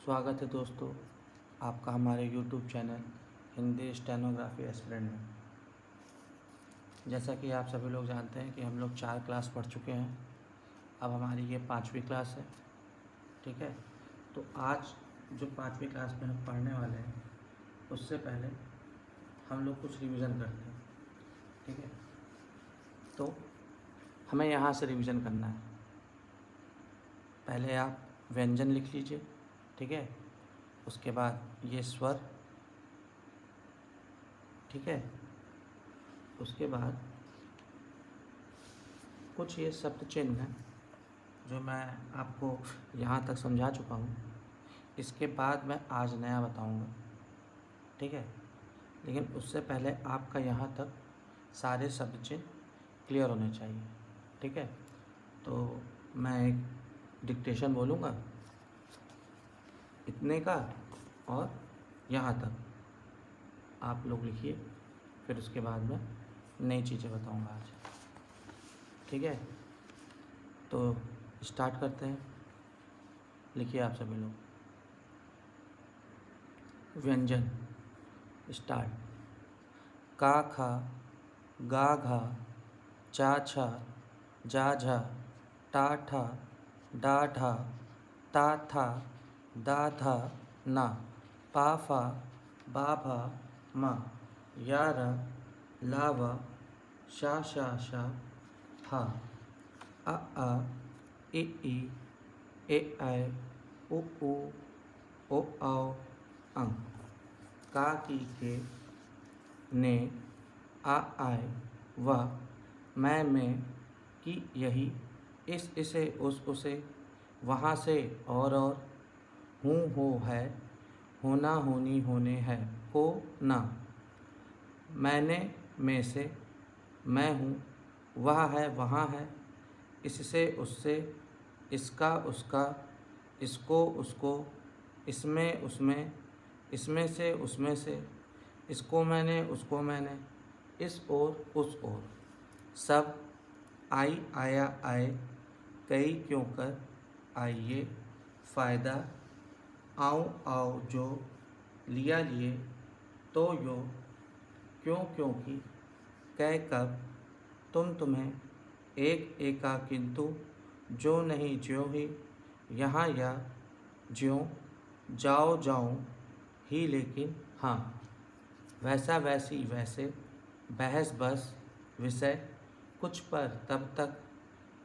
स्वागत है दोस्तों आपका हमारे YouTube channel Hindi stenography aspirant में। जैसा कि आप सभी लोग जानते हैं कि हम लोग 4 क्लास पढ़ चुके हैं। अब हमारी ये 5वीं क्लास है। ठीक है, तो आज जो 5वीं क्लास में हम पढ़ने वाले हैं उससे पहले हम लोग कुछ रिवीजन करते हैं। ठीक है, तो हमें यहाँ से रिवीजन करना है। पहले आप व्यंजन लिख लीजिए। ठीक है, उसके बाद ये स्वर। ठीक है, उसके बाद कुछ ये शब्द चिन्ह हैं जो मैं आपको यहाँ तक समझा चुका हूँ। इसके बाद मैं आज नया बताऊँगा। ठीक है, लेकिन उससे पहले आपका यहाँ तक सारे शब्द चिन्ह क्लियर होने चाहिए। ठीक है, तो मैं एक डिक्टेशन बोलूँगा इतने का और यहाँ तक आप लोग लिखिए, फिर उसके बाद मैं नई चीज़ें बताऊँगा आज। ठीक है, तो स्टार्ट करते हैं। लिखिए आप सभी लोग। व्यंजन स्टार्ट। का खा, गा घा, चा छा, जा झा, टा ठा, डा ढा, ता था, दा धा, ना, पा फा, बा भा, मा, या रा, ला वा, शा शा शा, हा, आ, इ, ए ऐ, उ, ओ औ, अं। का की के, ने, आ आए, वह, मैं, कि यही, इस इसे, उस उसे, वहाँ से और, हूँ हो है, होना होनी होने है, को ना, मैंने में से, मैं हूँ, वह है वहाँ है, इससे उससे, इसका उसका, इसको उसको, इसमें उसमें, इसमें से उसमें से, इसको मैंने उसको मैंने, इस ओर उस ओर, सब, आई आया आए, कई क्यों कर, आइए, फ़ायदा, आऊँ आओ जो, लिया लिए, तो यो, क्यों क्योंकि, कै कब, तुम तुम्हें, एक एका किंतु, जो नहीं ज्यों ही, यहाँ या, ज्यों, जाओ जाऊँ, ही लेकिन हाँ, वैसा वैसी वैसे, बहस बस, विषय, कुछ पर तब तक,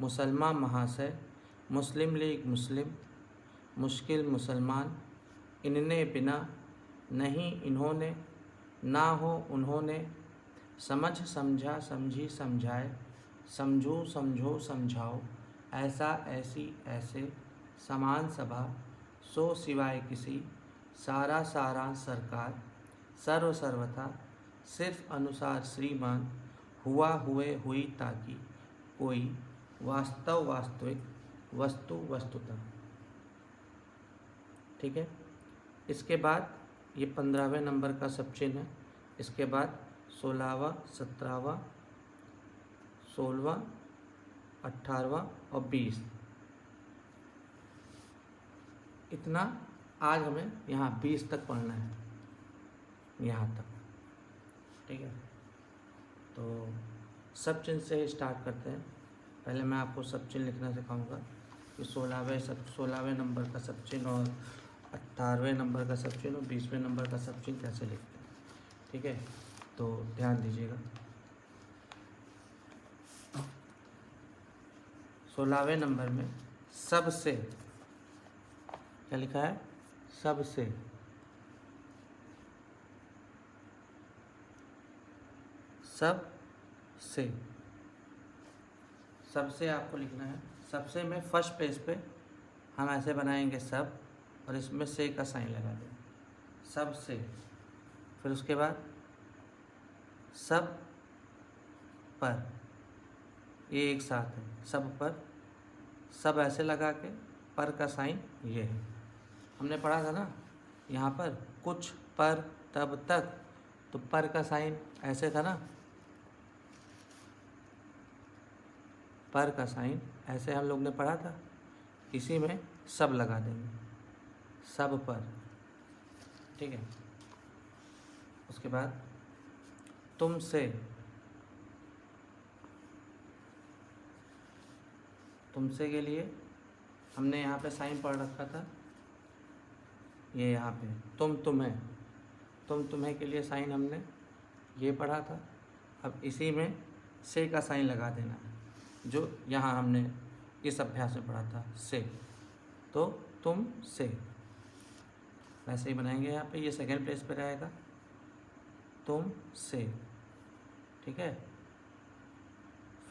मुसलमान महाशय, मुस्लिम लीग मुस्लिम, मुश्किल मुसलमान, इनने बिना, नहीं इन्होंने, ना हो उन्होंने, समझ समझा समझी समझाए, समझू समझो समझाओ, ऐसा ऐसी ऐसे, समान सभा, सो सिवाय किसी, सारा सारा सरकार, सर्व सर्वथा, सिर्फ अनुसार श्रीमान, हुआ हुए हुई ताकि, कोई, वास्तव वास्तविक, वस्तु वस्तुतः। ठीक है, इसके बाद ये 15वें नंबर का सब चिन्ह है। इसके बाद 16वां, 17वां, 16वां, 18वां और 20, इतना आज हमें यहाँ 20 तक पढ़ना है, यहाँ तक। ठीक है, तो सब चिन्ह से स्टार्ट करते हैं। पहले मैं आपको सब चिन्ह लिखना सिखाऊंगा कि 16वें नंबर का सब चिन्ह और 18वें नंबर का सब चिन्ह और 20वें नंबर का सब चिन्ह कैसे लिखते हैं। ठीक है, तो ध्यान दीजिएगा। 16वें नंबर में सबसे, क्या लिखा है? सबसे। सब से, सबसे आपको लिखना है। सबसे में फर्स्ट पेज पे हम ऐसे बनाएंगे सब, और इसमें से का साइन लगा देंगे, सब से। फिर उसके बाद सब पर, ये एक साथ है, सब पर, सब ऐसे लगा के, पर का साइन ये है। हमने पढ़ा था ना यहाँ पर, कुछ पर तब तक, तो पर का साइन ऐसे था ना, पर का साइन ऐसे हम लोग ने पढ़ा था। इसी में सब लगा देंगे, सब पर, ठीक है। उसके बाद तुमसे, तुमसे के लिए हमने यहाँ पे साइन पढ़ रखा था, ये यहाँ पे तुम्हें, तुम्हें के लिए साइन हमने ये पढ़ा था। अब इसी में से का साइन लगा देना है, जो यहाँ हमने इस अभ्यास में पढ़ा था, से। तो तुम से वैसे ही बनाएंगे। यहाँ पे ये सेकेंड प्लेस पे रहेगा, तुम से, ठीक है।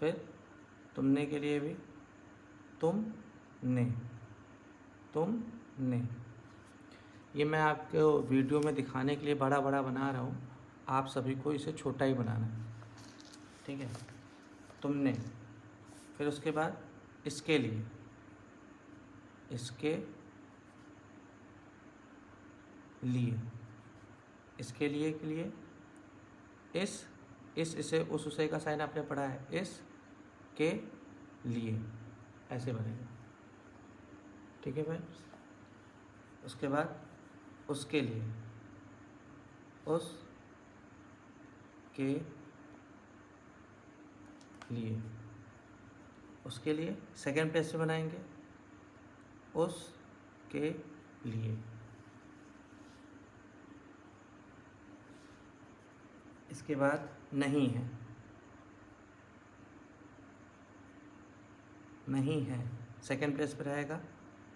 फिर तुमने के लिए भी तुम ने, ये मैं आपको वीडियो में दिखाने के लिए बड़ा बड़ा बना रहा हूँ, आप सभी को इसे छोटा ही बनाना है, ठीक है। तुमने, फिर उसके बाद इसके लिए, इसके लिए, इसके लिए के लिए इसे उस उसे का साइन आपने पढ़ा है, इस के लिए, ऐसे बनेगा, ठीक है भाई। उसके बाद उसके लिए, उस के लिए, उसके लिए सेकेंड प्लेस पे बनाएंगे, उस के लिए। इसके बाद नहीं है, नहीं है सेकेंड प्लेस पे रहेगा,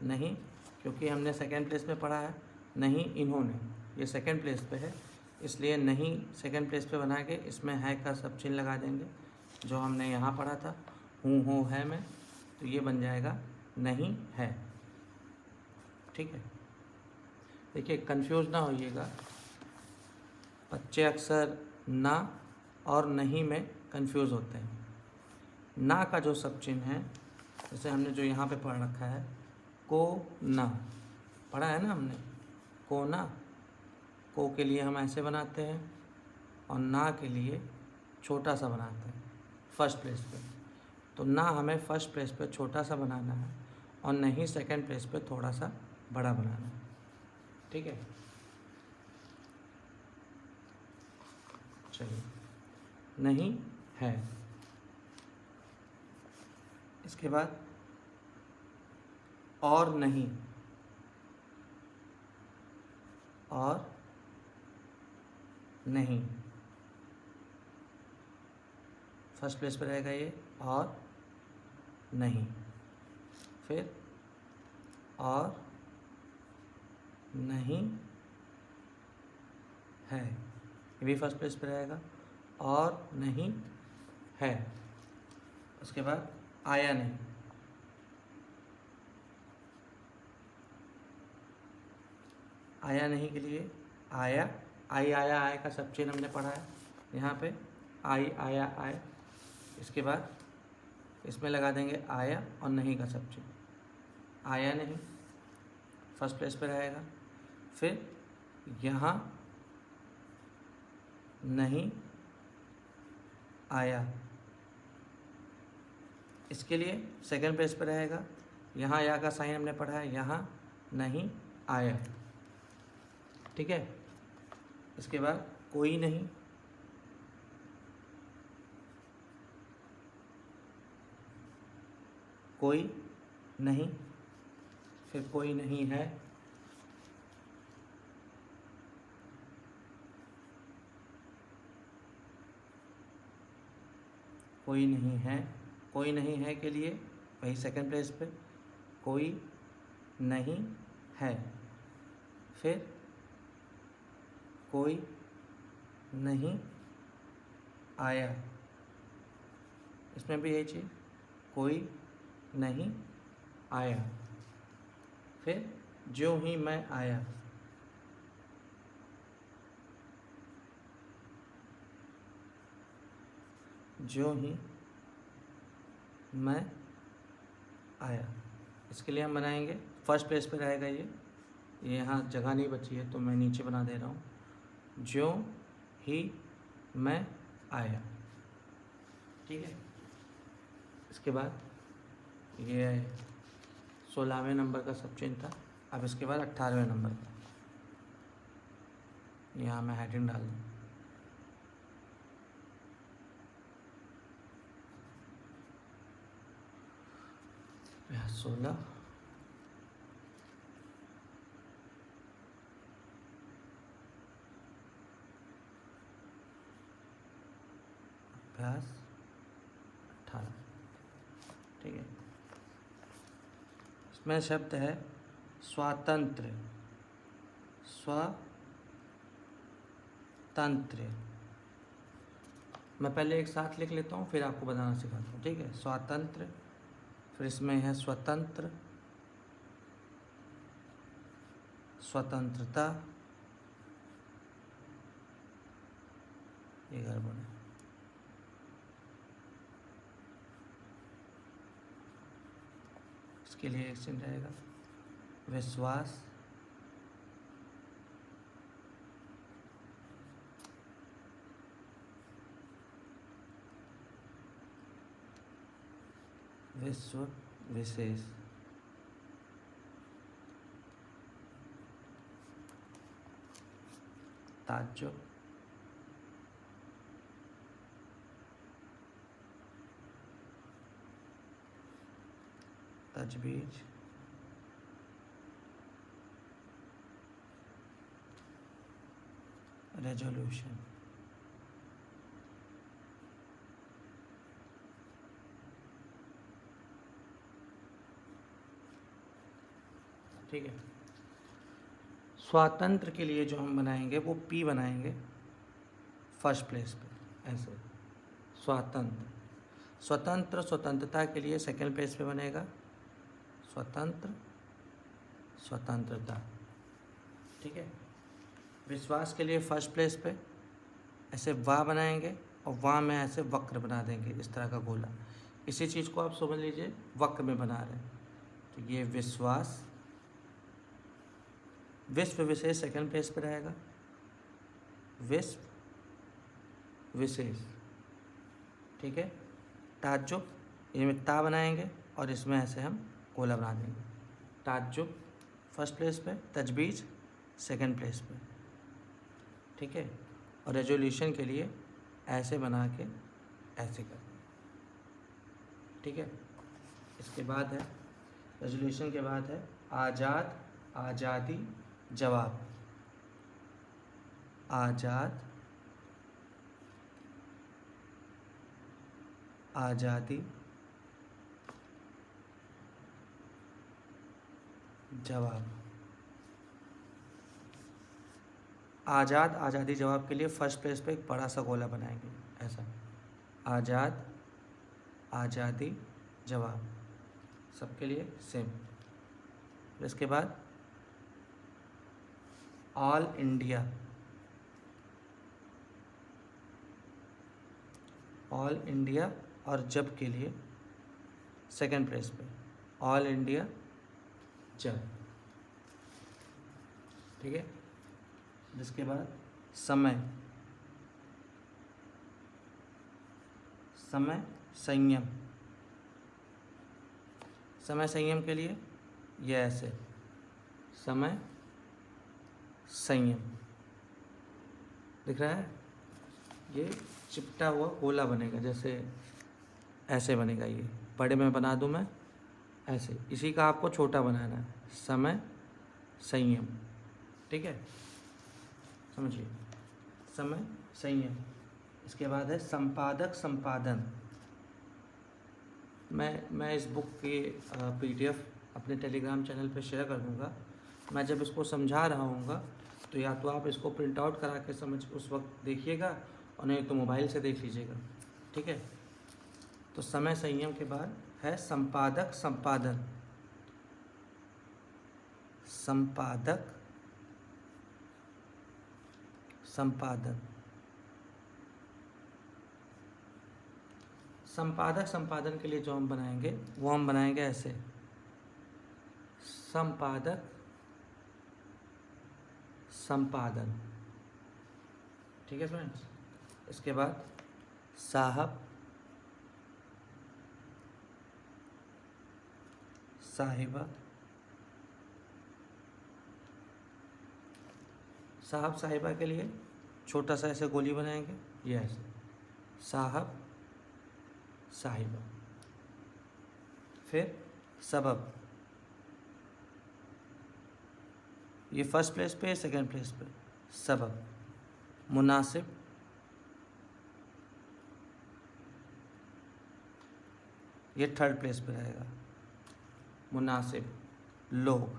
नहीं, क्योंकि हमने सेकेंड प्लेस पे पढ़ा है, नहीं इन्होंने, ये सेकेंड प्लेस पे है, इसलिए नहीं सेकेंड प्लेस पे बना के इसमें है का सब चिन्ह लगा देंगे, जो हमने यहाँ पढ़ा था हूँ हो है में, तो ये बन जाएगा नहीं है, ठीक है। देखिए कंफ्यूज ना होइएगा, बच्चे अक्सर ना और नहीं में कंफ्यूज होते हैं। ना का जो सब चिन्ह है, जैसे हमने जो यहाँ पे पढ़ रखा है, को ना पढ़ा है ना हमने, को ना, को के लिए हम ऐसे बनाते हैं और ना के लिए छोटा सा बनाते हैं फर्स्ट प्लेस पे। तो ना हमें फर्स्ट प्लेस पे छोटा सा बनाना है और नहीं सेकंड प्लेस पे थोड़ा सा बड़ा बनाना है, ठीक है। चलिए, नहीं है। इसके बाद और नहीं, और नहीं फर्स्ट प्लेस पे रहेगा ये, और नहीं। फिर और नहीं है, ये भी फर्स्ट प्लेस पे रहेगा, और नहीं है। उसके बाद आया नहीं, आया नहीं के लिए आया, आई आया आय का सब चिन्ह हमने पढ़ा है यहाँ पे, आई आया आय। इसके बाद इसमें लगा देंगे आया और नहीं का सब चिन्ह, आया नहीं फर्स्ट प्लेस पे रहेगा। फिर यहाँ नहीं आया, इसके लिए सेकंड प्लेस पे रहेगा, यहाँ या का साइन हमने पढ़ा है, यहाँ नहीं आया, ठीक है। इसके बाद कोई नहीं, कोई नहीं, फिर कोई नहीं है, कोई नहीं है, कोई नहीं है के लिए वही सेकंड प्लेस पे, कोई नहीं है। फिर कोई नहीं आया, इसमें भी यही चीज़, कोई नहीं आया। फिर ज्यों ही मैं आया, ज्यों ही मैं आया, इसके लिए हम बनाएंगे फर्स्ट पेज पे रहेगा ये यहाँ जगह नहीं बची है तो मैं नीचे बना दे रहा हूँ, ज्यों ही मैं आया, ठीक है। इसके बाद ये 16वें नंबर का सब चिन्ह था, अब इसके बाद 18वें नंबर का यहाँ मैं हेडिंग डाल दूँ, अभ्यास 16, अभ्यास 18। ठीक है, इसमें शब्द है स्वातंत्र। स्वातंत्र, मैं पहले एक साथ लिख लेता हूँ फिर आपको बताना सिखाता हूँ। ठीक है, स्वातंत्र, फिर इसमें है स्वतंत्र, स्वतंत्रता, ये गड़बड़ है, इसके लिए एक्शन रहेगा विश्वास, विश्व विशेष, ताज्जुब, तजवीज, रेजोल्यूशन। ठीक है, स्वातंत्र के लिए जो हम बनाएंगे वो पी बनाएंगे फर्स्ट प्लेस पे, ऐसे स्वातंत्र। स्वतंत्र, स्वतंत्रता के लिए सेकंड प्लेस पे बनेगा स्वतंत्र, स्वतंत्रता। ठीक है, विश्वास के लिए फर्स्ट प्लेस पे ऐसे वाह बनाएंगे और वाह में ऐसे वक्र बना देंगे, इस तरह का गोला। इसी चीज़ को आप समझ लीजिए वक्र में बना रहे हैं। तो ये विश्वास, विश्व विशेष सेकंड प्लेस पे रहेगा, विश्व विशेष। ठीक है, ताज्जुब, इनमें ता बनाएंगे और इसमें ऐसे हम गोला बना देंगे। ताज्जुब फर्स्ट प्लेस पे, तजवीज़ सेकंड प्लेस पे। ठीक है, और रेजोल्यूशन के लिए ऐसे बना के ऐसे कर। ठीक है, इसके बाद है रेजोल्यूशन के बाद है आज़ाद, आज़ादी, जवाब। आज़ाद, आज़ादी, जवाब। आज़ाद, आज़ादी, जवाब के लिए फर्स्ट प्लेस पे एक बड़ा सा गोला बनाएंगे ऐसा, आज़ाद, आज़ादी, जवाब, सबके लिए सेम। फिर इसके बाद ऑल इंडिया, ऑल इंडिया और जब के लिए सेकंड प्लेस पे, ऑल इंडिया जब। ठीक है, जिसके बाद समय, समय संयम, समय संयम के लिए ये ऐसे, समय संयम दिख रहा है, ये चिपटा हुआ गोला बनेगा, जैसे ऐसे बनेगा। ये बड़े में बना दूं मैं ऐसे, इसी का आपको छोटा बनाना है, समय संयम। ठीक है, समझिए, समय संयम। इसके बाद है संपादक, संपादन। मैं इस बुक की PDF अपने टेलीग्राम चैनल पे शेयर कर दूँगा। मैं जब इसको समझा रहा हूँगा तो या तो आप इसको प्रिंट आउट करा के समझ उस वक्त देखिएगा और नहीं तो मोबाइल से देख लीजिएगा। ठीक है, तो समय संयम के बाद है संपादक, संपादन। संपादक, संपादन। संपादक, संपादन के लिए जो हम बनाएंगे वो हम बनाएंगे ऐसे, संपादक, संपादन। ठीक है फ्रेंड्स, इसके बाद साहब, साहिबा, साहब साहिबा के लिए छोटा सा ऐसे गोली बनाएंगे, ये ऐसे साहब साहिबा। फिर सबब, ये फर्स्ट प्लेस पे, सेकंड प्लेस पे सबब। मुनासिब, ये थर्ड प्लेस पे रहेगा मुनासिब। लोग,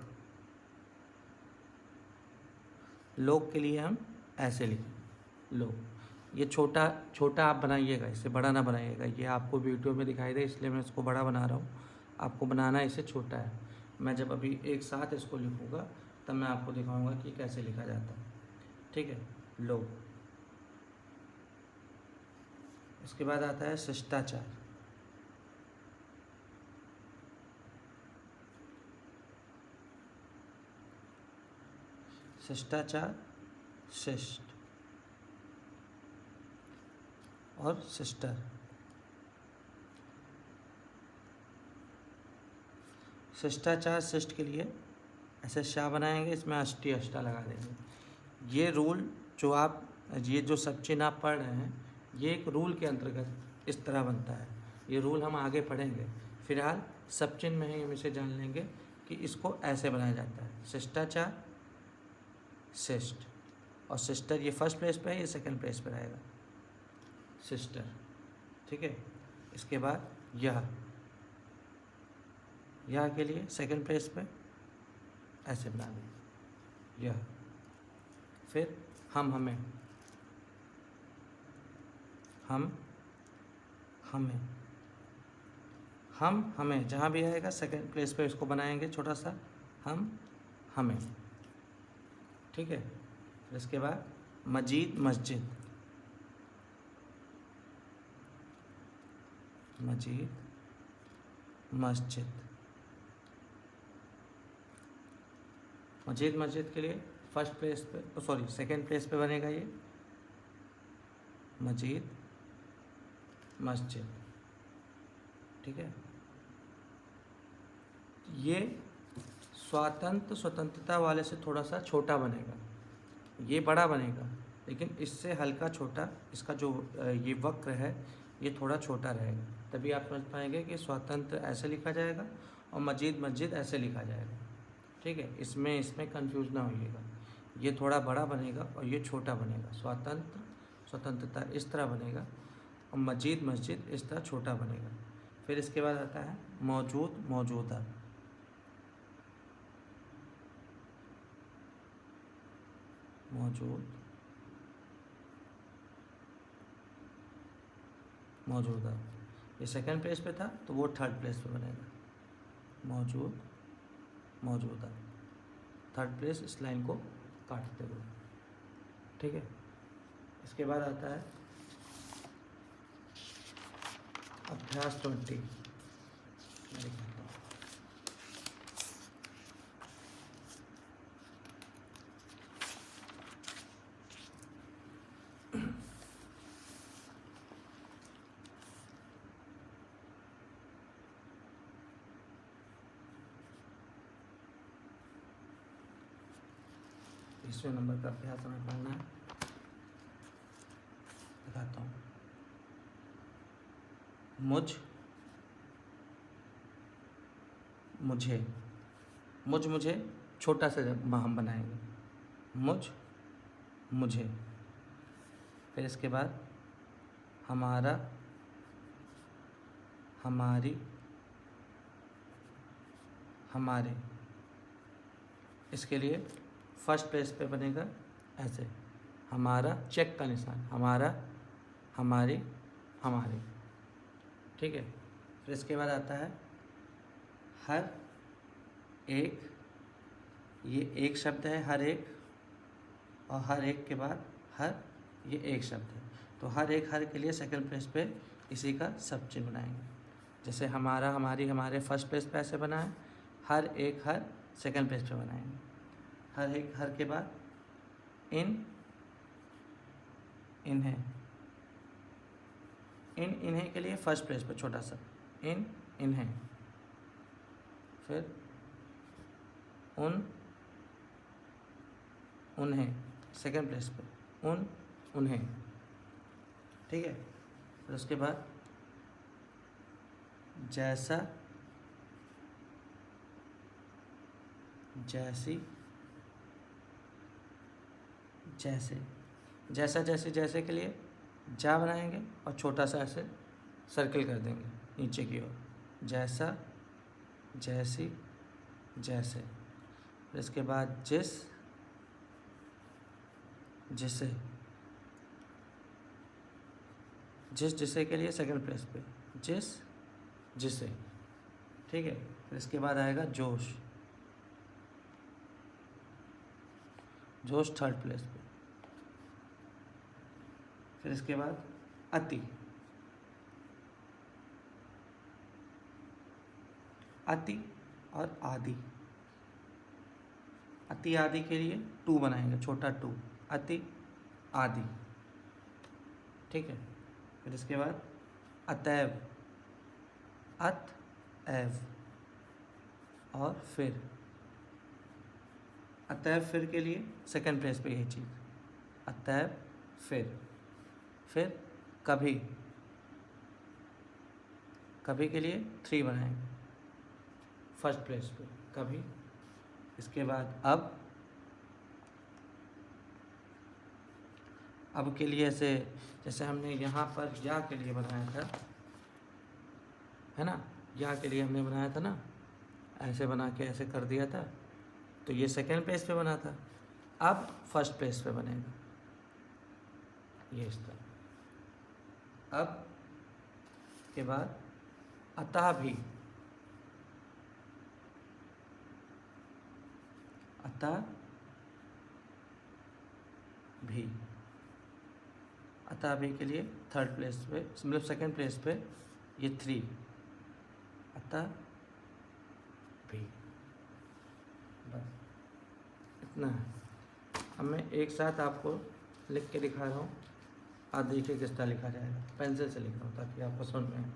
लोग के लिए हम ऐसे लिखें लोग। ये छोटा छोटा आप बनाइएगा, इससे बड़ा ना बनाइएगा। ये आपको वीडियो में दिखाई दे इसलिए मैं इसको बड़ा बना रहा हूँ, आपको बनाना इसे छोटा है। मैं जब अभी एक साथ इसको लिखूँगा तब मैं आपको दिखाऊंगा कि कैसे लिखा जाता है। ठीक है, लोग। इसके बाद आता है शिष्टाचार। शिष्टाचार, शिष्ट और सिस्टर। शिष्टाचार शिष्ट के लिए ऐसे शाह बनाएंगे, इसमें अष्टी अष्टा लगा देंगे। ये रूल जो आप, ये जो सब चिन्ह आप पढ़ रहे हैं, ये एक रूल के अंतर्गत इस तरह बनता है। ये रूल हम आगे पढ़ेंगे, फिलहाल सब चिन्ह में ही हम इसे जान लेंगे कि इसको ऐसे बनाया जाता है। शिष्टाचार, शिष्ट और सिस्टर। ये फर्स्ट प्लेस पे है, ये सेकंड प्लेस पे रहेगा सिस्टर। ठीक है, इसके बाद यह के लिए सेकंड प्लेस पे ऐसे बना दें यह। फिर हम हमें, हम हमें, हम हमें जहाँ भी आएगा सेकंड प्लेस पे इसको बनाएंगे छोटा सा हम हमें। ठीक है, फिर इसके बाद मजीद मस्जिद, मजीद मस्जिद। मजीद मस्जिद के लिए फर्स्ट प्लेस पे, सॉरी सेकंड प्लेस पे बनेगा ये मजीद मस्जिद। ठीक है, ये स्वतंत्रता वाले से थोड़ा सा छोटा बनेगा, ये बड़ा बनेगा लेकिन इससे हल्का छोटा। इसका जो ये वक्र है ये थोड़ा छोटा रहेगा, तभी आप समझ पाएंगे कि स्वतंत्र ऐसे लिखा जाएगा और मजीद मस्जिद ऐसे लिखा जाएगा। ठीक है, इसमें कंफ्यूज ना होइएगा। ये थोड़ा बड़ा बनेगा और ये छोटा बनेगा। स्वतंत्रता इस तरह बनेगा और मजीद मस्जिद इस तरह छोटा बनेगा। फिर इसके बाद आता है मौजूद मौजूदा। मौजूद मौजूदा, ये सेकंड प्लेस पे था तो वो थर्ड प्लेस पे बनेगा मौजूद मौजूदा। थर्ड प्लेस इस लाइन को काटते हुए। ठीक है, इसके बाद आता है अभ्यास 20। तीसरे नंबर का अभ्यास हमें पढ़ना है, बताता हूँ। मुझे छोटा सा हम बनाएंगे मुझे। फिर इसके बाद हमारा हमारी हमारे। इसके लिए फर्स्ट प्लेस पे बनेगा ऐसे हमारा, चेक का निशान, हमारा हमारी हमारे। ठीक है, फिर इसके बाद आता है हर एक। ये एक शब्द है हर एक, और हर एक के बाद हर, ये एक शब्द है। तो हर एक हर के लिए सेकंड प्लेस पे इसी का सब चिन्ह बनाएंगे। जैसे हमारा हमारी हमारे फर्स्ट प्लेस पे ऐसे बना है, हर एक हर सेकंड प्लेस पे बनाएंगे। हर एक हर के बाद इन्हें इन्हें के लिए फर्स्ट प्लेस पे छोटा सा इन्हें। फिर उन्हें सेकंड प्लेस पे, उन, उन्हें, ठीक है। फिर उसके बाद जैसा, जैसी, जैसे। जैसा जैसे जैसे के लिए जा बनाएंगे और छोटा सा ऐसे सर्कल कर देंगे नीचे की ओर, जैसा, जैसी, जैसे। फिर इसके बाद जिस, जिसे। जिस जिसे के लिए सेकंड प्लेस पे, जिस, जिसे, ठीक है। फिर इसके बाद आएगा जोश, जोश थर्ड प्लेस पे। फिर इसके बाद अति, अति और आदि। अति आदि के लिए टू बनाएंगे, छोटा टू, अति आदि, ठीक है। फिर इसके बाद अतैव, अत एव और फिर। अतैव फिर के लिए सेकंड प्लेस पे यही चीज़, अतैव फिर कभी, कभी के लिए थ्री बनाएंगे फर्स्ट प्लेस पे, कभी। इसके बाद अब के लिए ऐसे, जैसे हमने यहाँ पर या के लिए बनाया था, है ना, या के लिए हमने बनाया था ना, ऐसे बना के ऐसे कर दिया था, तो ये सेकंड प्लेस पे बना था। अब फर्स्ट प्लेस पे बनेगा ये इस तरह। अब के बाद अतः भी, अतः भी। अतः भी के लिए थर्ड प्लेस पे, मतलब सेकंड प्लेस पे ये थ्री, अतः भी। बस इतना है। अब मैं एक साथ आपको लिख के दिखा रहा हूँ, आप देखिए किस तरह लिखा जाएगा। पेंसिल से लिख रहा हूँ ताकि आपको समझ में आए,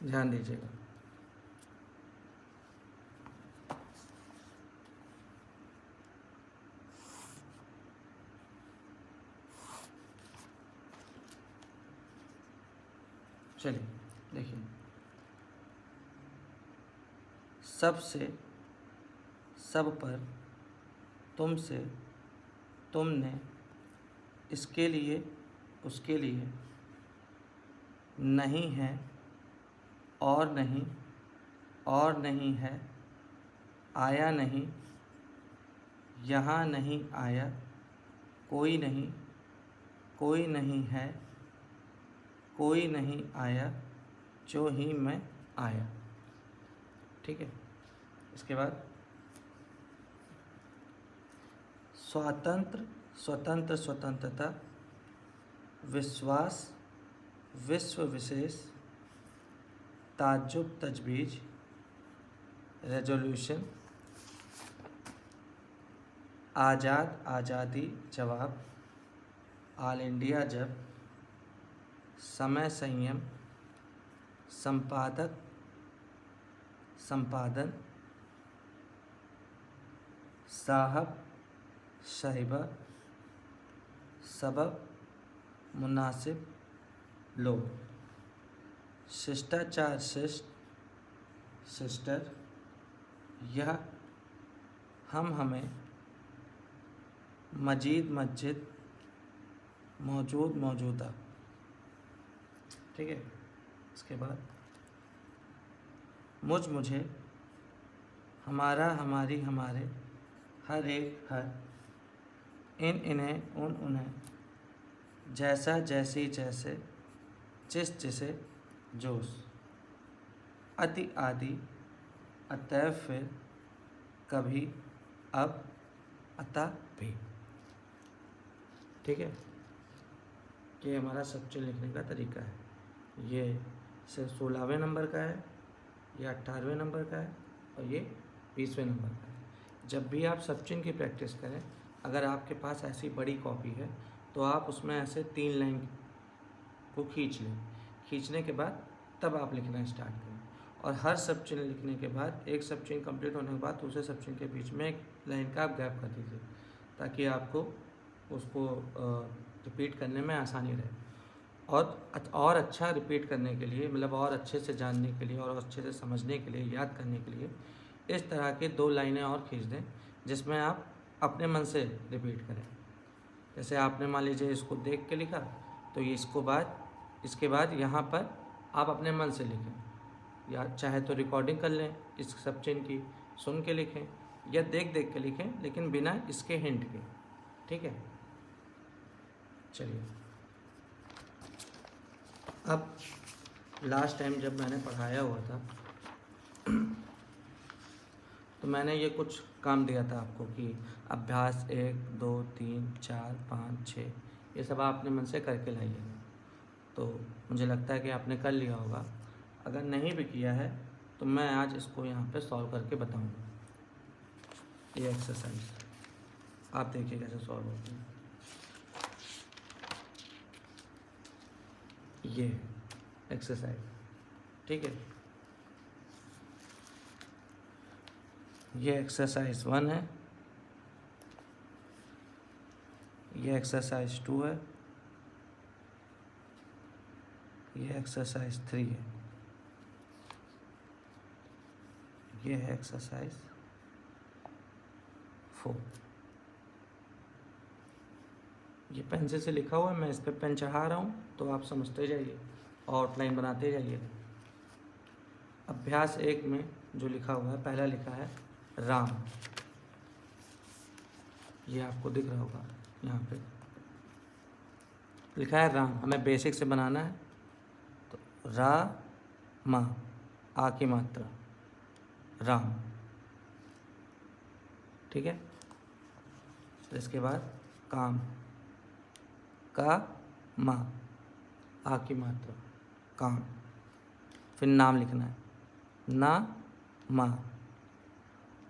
ध्यान दीजिएगा। चलिए देखिए, सबसे, सब पर, तुमसे, तुमने, इसके लिए, उसके लिए, नहीं है, और नहीं, और नहीं है, आया नहीं, यहाँ नहीं आया, कोई नहीं, कोई नहीं है, कोई नहीं आया, जो ही मैं आया, ठीक है। इसके बाद स्वातंत्र, स्वतंत्र, स्वतंत्रता, विश्वास, विश्व विशेष, ताज्जुब, तजवीज़, रेजोल्यूशन, आज़ाद, आज़ादी, जवाब, ऑल इंडिया, जब, समय, संयम, संपादक, संपादन, साहब, साहिबा, सबब, मुनासिब, लोग, शिष्टाचार, शिष्ट, सिस्टर, यह, हम, हमें, मजीद, मस्जिद, मौजूद, मौजूदा, ठीक है। इसके बाद मुझ, मुझे, हमारा, हमारी, हमारे, हर एक, हर, इन, इन्हें, उन, उन्हें, जैसा, जैसी, जैसे, जिस, जिसे, जोश, अति आदि, अतः फिर, कभी, अब, अतः भी, ठीक है। ये हमारा सब्जेक्ट लिखने का तरीका है। ये सिर्फ 16वें नंबर का है, ये 18वें नंबर का है और ये 20वें नंबर का है। जब भी आप सब्चिन की प्रैक्टिस करें, अगर आपके पास ऐसी बड़ी कॉपी है तो आप उसमें ऐसे 3 लाइन को खींच लें, खींचने के बाद तब आप लिखना स्टार्ट करें। और हर सब चिन्ह लिखने के बाद, एक सब चिन्ह कंप्लीट होने के बाद दूसरे सब चिन्ह के बीच में एक लाइन का आप गैप कर दीजिए, ताकि आपको उसको रिपीट करने में आसानी रहे। और अच्छा रिपीट करने के लिए, मतलब और अच्छे से जानने के लिए और अच्छे से समझने के लिए, याद करने के लिए इस तरह के 2 लाइनें और खींच दें जिसमें आप अपने मन से रिपीट करें। जैसे आपने मान लीजिए इसको देख के लिखा, तो ये इसके बाद यहाँ पर आप अपने मन से लिखें, या चाहे तो रिकॉर्डिंग कर लें इस सब चिन्ह की, सुन के लिखें, या देख के लिखें, लेकिन बिना इसके हिंट के। ठीक है, चलिए अब लास्ट टाइम जब मैंने पढ़ाया हुआ था तो मैंने ये कुछ काम दिया था आपको कि अभ्यास 1 2 3 4 5 6 ये सब आप अपने मन से करके लाइएगा। तो मुझे लगता है कि आपने कर लिया होगा। अगर नहीं भी किया है तो मैं आज इसको यहाँ पे सॉल्व करके बताऊँगा। ये एक्सरसाइज आप देखिए कैसे सॉल्व होती है। ये एक्सरसाइज, ठीक है, ये एक्सरसाइज 1 है, ये एक्सरसाइज 2 है, ये एक्सरसाइज 3 है, ये है एक्सरसाइज 4। ये पेंसिल से लिखा हुआ है, मैं इस पर पेन चढ़ा रहा हूँ, तो आप समझते जाइए और आउटलाइन बनाते जाइए। अभ्यास 1 में जो लिखा हुआ है, पहला लिखा है राम, ये आपको दिख रहा होगा, यहाँ पे लिखा है राम। हमें बेसिक से बनाना है, तो रा मा, आ की मात्रा, राम, ठीक है। इसके बाद काम, का मा, आ की मात्रा, काम। फिर नाम लिखना है, ना मा,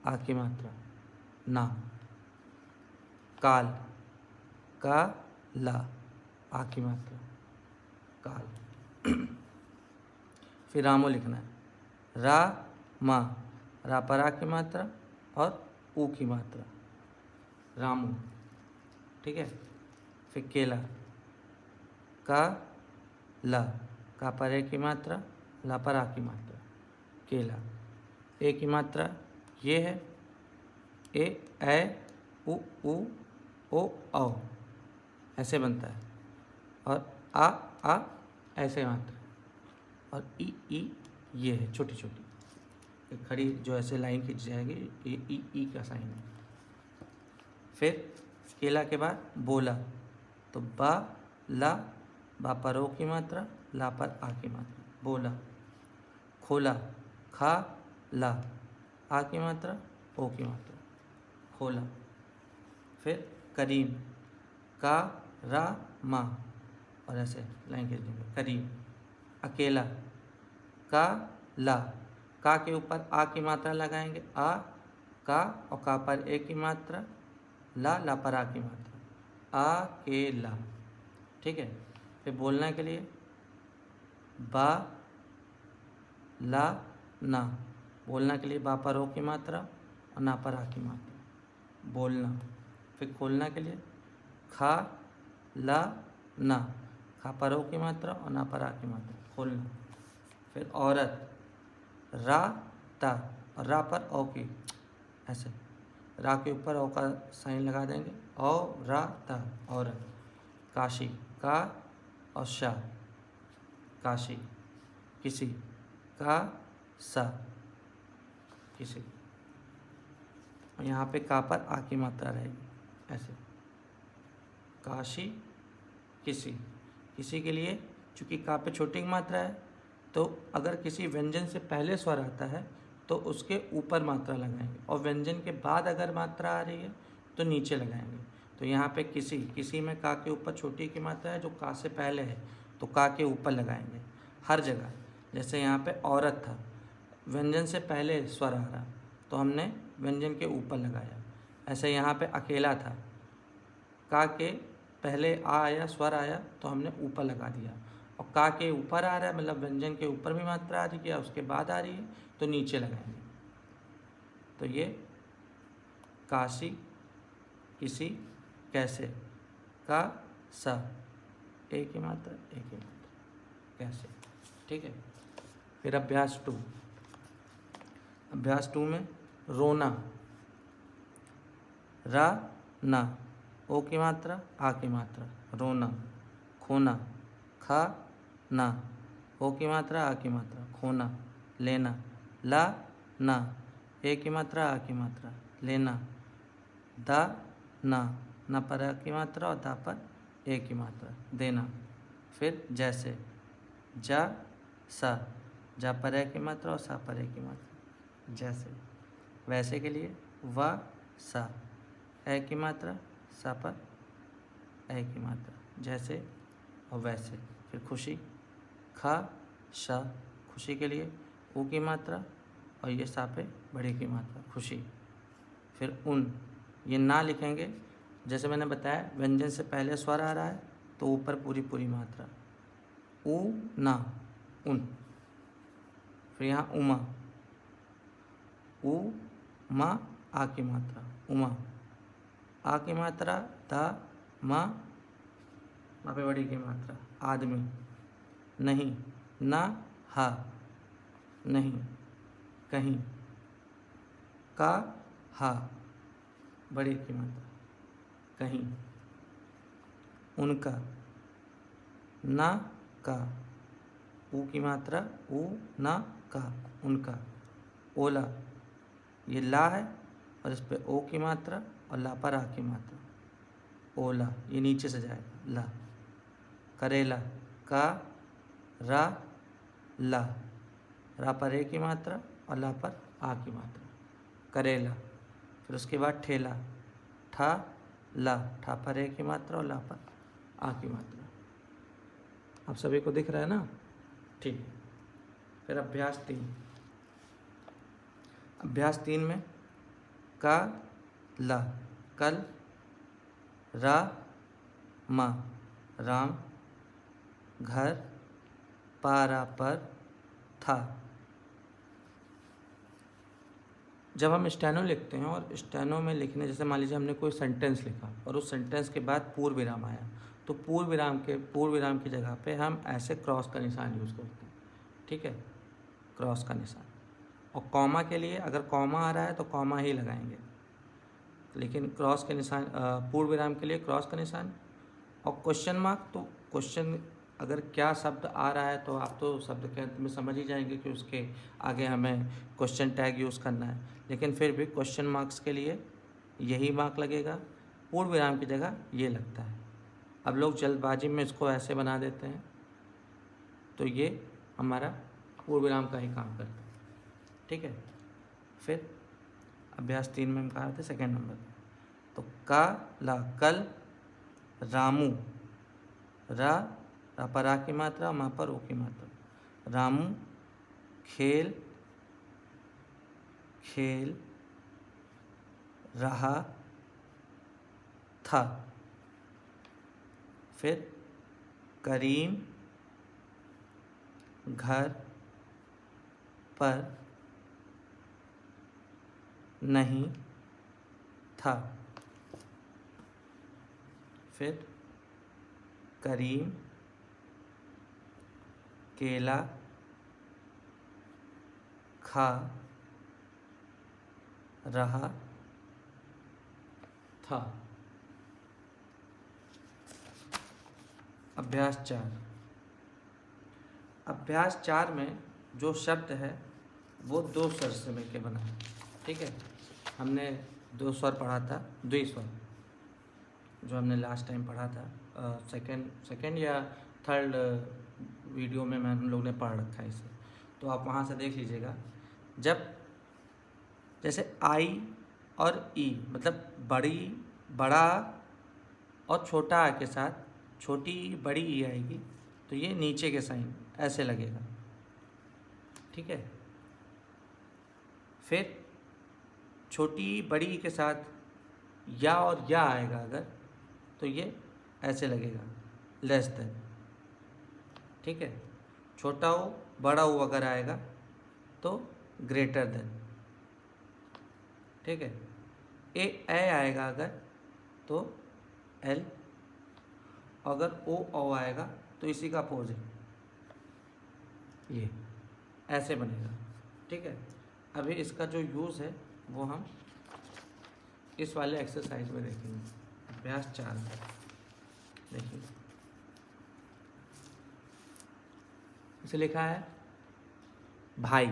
आ की मात्रा, नाम। काल, का ला, आ की मात्रा, काल। फिर रामो लिखना है, रा मा, रा पर आ की मात्रा और ऊ की मात्रा, रामू, ठीक है। फिर केला, का ला, का पर ए की मात्रा, ला पर आ की मात्रा, केला। ए की मात्रा ये है, ए उ ओ औ ऐसे बनता है, और आ ऐसे मात्रा, और ई ये है छोटी छोटी एक खड़ी जो ऐसे लाइन खींच जाएगी, ये ई का साइन है। फिर केला के बाद बोला, तो बा ला, बा पर ओ की मात्रा, ला पर आ की मात्रा, बोला। खोला, खा ला, आ की मात्रा, ओ की मात्रा, खोला। फिर करीम, का रा मा, और ऐसे लाइन खींच देंगे, करीम। अकेला, का ला, का के ऊपर आ की मात्रा लगाएंगे, आ का, और का पर ए की मात्रा, ला, ला पर आ की मात्रा, आ के ला, ठीक है। फिर बोलने के लिए बा ला ना, बोलना के लिए बा पर ओ की मात्रा और ना पर आ की मात्रा, बोलना। फिर खोलना के लिए खा ला ना, खा पर ओ की मात्रा और ना पर आ की मात्रा, खोलना। फिर औरत, रा ता, और रा पर ओ की, ऐसे रा के ऊपर ओ का साइन लगा देंगे, औ रा ता, औरत। काशी, का और शा, काशी। किसी, का सा, किसी। और यहाँ पे का पर आ की मात्रा रहेगी, ऐसे काशी, किसी। किसी के लिए चूँकि का पे छोटी की मात्रा है, तो अगर किसी व्यंजन से पहले स्वर आता है तो उसके ऊपर मात्रा लगाएंगे, और व्यंजन के बाद अगर मात्रा आ रही है तो नीचे लगाएंगे। तो यहाँ पे किसी में का के ऊपर छोटी की मात्रा है, जो का से पहले है, तो का के ऊपर लगाएंगे हर जगह। जैसे यहाँ पे औरत था, व्यंजन से पहले स्वर आ रहा, तो हमने व्यंजन के ऊपर लगाया। ऐसे यहाँ पे अकेला था, का के पहले आ आया, स्वर आया, तो हमने ऊपर लगा दिया। और का के ऊपर आ रहा है, मतलब व्यंजन के ऊपर भी मात्रा आ रही है या उसके बाद आ रही है, तो नीचे लगाएंगे। तो ये काशी, किसी, कैसे, का, सा, एक ही मात्रा, कैसे। ठीक है। फिर अभ्यास 2। अभ्यास 2 में रोना, रा, ना, ओ की मात्रा, आ की मात्रा, रोना। खोना, खा, ना, ओ की मात्रा, आ की मात्रा, खोना। लेना, ला, ना, ए की मात्रा, आ की मात्रा, लेना। दा, ना पर आ की मात्रा और दा पर ए की मात्रा, देना। फिर जैसे, जा, सा, जा पर ए की मात्रा और सा पर ए की मात्रा, जैसे। वैसे के लिए वा, सा, ए की मात्रा, सा पर ए की मात्रा, जैसे और वैसे। फिर खुशी, खा, शा, खुशी के लिए ऊ की मात्रा और ये सा पे बड़े की मात्रा, खुशी। फिर उन, ये ना लिखेंगे, जैसे मैंने बताया व्यंजन से पहले स्वर आ रहा है तो ऊपर पूरी मात्रा, ऊ ना, उन। फिर यहाँ उमा, ऊ मा, आ की मात्रा, उमा। आ की मात्रा, दा, मा, मा पे बड़ी की मात्रा, आदमी। नहीं, ना, हा, नहीं, कहीं। का, हा, बड़ी की मात्रा, कहीं। उनका, ना, का, ऊ की मात्रा, ऊ ना, का, उनका। ओला, ये ला है और इस पे ओ की मात्रा और ला पर आ की मात्रा, ओला, ये नीचे से जाएगा, ला। करेला, का, रा, ला, रा पर ए की मात्रा और ला पर आ की मात्रा, करेला। फिर उसके बाद ठेला, ठा, ला, ठा पर ए की मात्रा और ला पर आ की मात्रा। आप सभी को दिख रहा है ना? ठीक। फिर अभ्यास 3। अभ्यास 3 में का, ला, कल, रा, मा, राम, घर, पारा पर, था। जब हम स्टेनो लिखते हैं और स्टेनो में लिखने, जैसे मान लीजिए हमने कोई सेंटेंस लिखा और उस सेंटेंस के बाद पूर्ण विराम आया, तो पूर्ण विराम की जगह पे हम ऐसे क्रॉस का निशान यूज़ करते हैं। ठीक है, क्रॉस का निशान। और कॉमा के लिए अगर कॉमा आ रहा है तो कॉमा ही लगाएंगे, लेकिन क्रॉस के निशान, पूर्ण विराम के लिए क्रॉस का निशान। और क्वेश्चन मार्क, तो क्वेश्चन अगर क्या शब्द आ रहा है तो आप तो शब्द के अंत में समझ ही जाएंगे कि उसके आगे हमें क्वेश्चन टैग यूज़ करना है, लेकिन फिर भी क्वेश्चन मार्क्स के लिए यही मार्क लगेगा, पूर्ण विराम की जगह ये लगता है। अब लोग जल्दबाजी में इसको ऐसे बना देते हैं, तो ये हमारा पूर्ण विराम का ही काम करता है। ठीक है। फिर अभ्यास 3 में हम कहा थे सेकेंड नंबर पे, तो का, ला, कल, रामू, रा, रा पर आ की मात्रा, मा पर ओ की मात्रा, रामू खेल, खेल रहा था। फिर करीम घर पर नहीं था। फिर करीम केला खा रहा था। अभ्यास 4। अभ्यास 4 में जो शब्द है वो 2 स्वर से मिलकर बना है। ठीक है, हमने 2 स्वर पढ़ा था, द्विस्वर, जो हमने लास्ट टाइम पढ़ा था, सेकेंड या थर्ड वीडियो में हम लोग ने पढ़ रखा है इसे, तो आप वहाँ से देख लीजिएगा। जब जैसे आई और ई, मतलब बड़ा और छोटा आ के साथ छोटी बड़ी ई आएगी, तो ये नीचे के साइन ऐसे लगेगा। ठीक है। फिर छोटी बड़ी के साथ या और या आएगा अगर, तो ये ऐसे लगेगा, लेस देन। ठीक है। छोटा ओ बड़ा ओ अगर आएगा तो ग्रेटर देन, ठीक है। ए आएगा अगर तो एल, अगर ओ आएगा तो इसी का अपोजिट, ये ऐसे बनेगा, ठीक है। अभी इसका जो यूज़ है वो हम इस वाले एक्सरसाइज में देखेंगे। अभ्यास 4 में देखिए, इसे लिखा है भाई,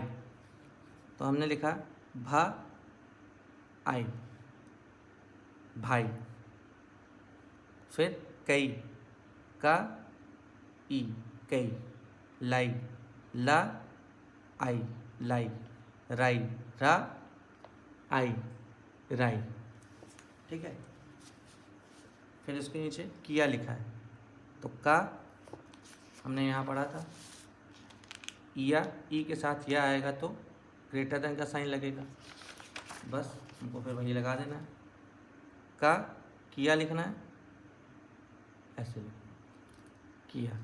तो हमने लिखा भा आई, भाई। फिर कई, का ई, कई। लाई, ला आई, लाई। राई, रा आई, राई, ठीक है। फिर इसके नीचे किया लिखा है, तो का हमने यहाँ पढ़ा था, इया, ई के साथ या आएगा तो ग्रेटर देन का साइन लगेगा, बस हमको फिर वही लगा देना है। का किया लिखना है, ऐसे किया।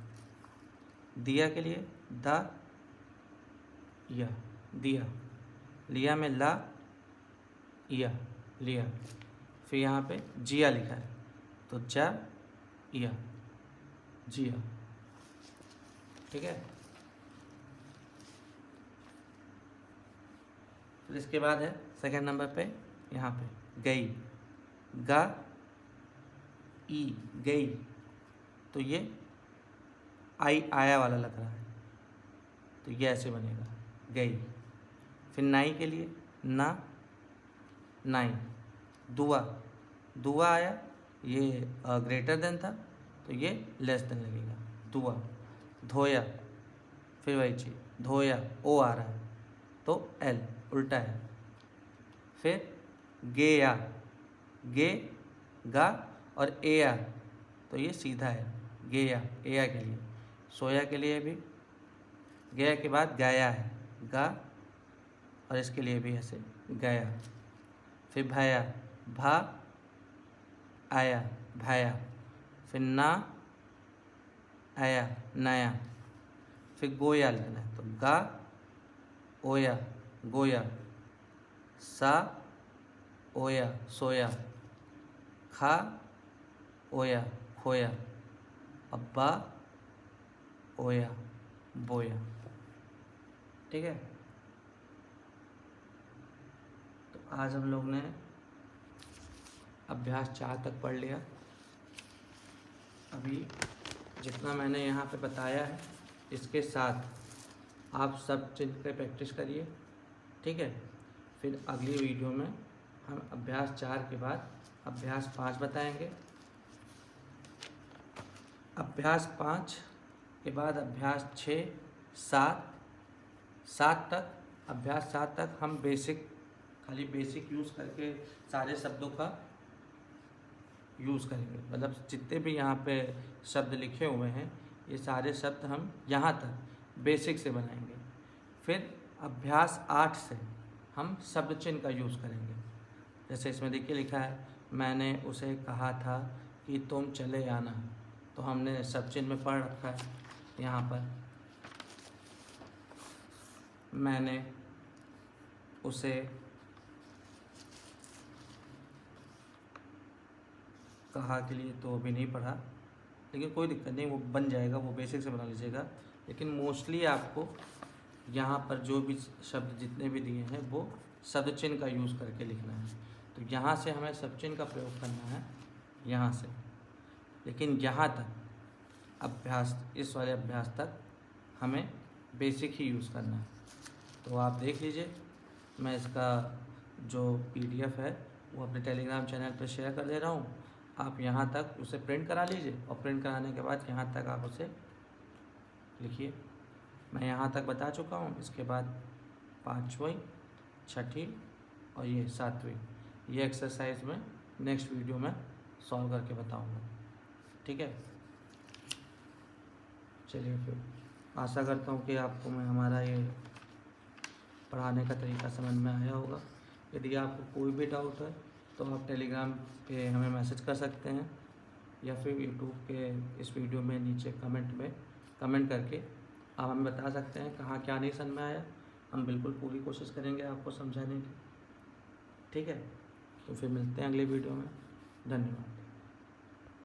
दिया के लिए दा या, दिया। लिया में ला या, लिया। फिर यहाँ पे जिया लिखा है, तो जा या, जिया, ठीक है। फिर इसके बाद है सेकंड नंबर पे, यहाँ पे गई, गा ई, गई। तो ये आई आया वाला लग रहा है, तो ये ऐसे बनेगा गई। फिर नाई के लिए ना, नाई। दुआ, दुआ आया, ये ग्रेटर देन था तो ये लेस देन लगेगा, दुआ। धोया, फिर वही चीज़, धोया, ओ आ रहा है तो एल, उल्टा है। फिर गेया, गे, गा और एया, तो ये सीधा है, गेया, एया के लिए। सोया के लिए भी गया के बाद गाया है, गा, और इसके लिए भी ऐसे गया। फिर भाया, भा आया, भाया। फिर ना आया, नया। फिर गोया लिखना है, तो गा ओया, गोया। सा ओया, सोया। खा ओया, खोया। अब्बा ओया, बोया, ठीक है। तो आज हम लोग ने अभ्यास 4 तक पढ़ लिया। अभी जितना मैंने यहाँ पे बताया है इसके साथ आप सब चीज़ पे प्रैक्टिस करिए, ठीक है। फिर अगली वीडियो में हम अभ्यास 4 के बाद अभ्यास 5 बताएंगे। अभ्यास 5 के बाद अभ्यास 6, 7 तक, अभ्यास 7 तक हम बेसिक, खाली बेसिक यूज़ करके सारे शब्दों का यूज़ करेंगे। मतलब जितने भी यहाँ पे शब्द लिखे हुए हैं ये सारे शब्द हम यहाँ तक बेसिक से बनाएंगे। फिर अभ्यास 8 से हम शब्द चिन्ह का यूज़ करेंगे। जैसे इसमें देखिए लिखा है, मैंने उसे कहा था कि तुम चले आना, तो हमने शब्द चिन्ह में पढ़ रखा है यहाँ पर। मैंने उसे कहा के लिए तो अभी नहीं पढ़ा, लेकिन कोई दिक्कत नहीं, वो बन जाएगा, वो बेसिक से बना लीजिएगा। लेकिन मोस्टली आपको यहाँ पर जो भी शब्द जितने भी दिए हैं वो शब्द चिन्ह का यूज़ करके लिखना है। तो यहाँ से हमें शब्द चिन्ह का प्रयोग करना है, यहाँ से। लेकिन यहाँ तक अभ्यास, इस वाले अभ्यास तक हमें बेसिक ही यूज़ करना है। तो आप देख लीजिए, मैं इसका जो PDF है वो अपने टेलीग्राम चैनल पर शेयर कर दे रहा हूँ। आप यहाँ तक उसे प्रिंट करा लीजिए और प्रिंट कराने के बाद यहाँ तक आप उसे लिखिए। मैं यहाँ तक बता चुका हूँ, इसके बाद 5वीं, 6ठी और ये 7वीं, ये एक्सरसाइज में नेक्स्ट वीडियो में सॉल्व करके बताऊँगा, ठीक है। चलिए, फिर आशा करता हूँ कि आपको मैं हमारा ये पढ़ाने का तरीका समझ में आया होगा। यदि आपको कोई भी डाउट है तो आप टेलीग्राम पे हमें मैसेज कर सकते हैं या फिर यूट्यूब के इस वीडियो में नीचे कमेंट में कमेंट करके आप हमें बता सकते हैं कहाँ क्या नहीं समझ में आया। हम बिल्कुल पूरी कोशिश करेंगे आपको समझाने की। ठीक है, तो फिर मिलते हैं अगले वीडियो में। धन्यवाद।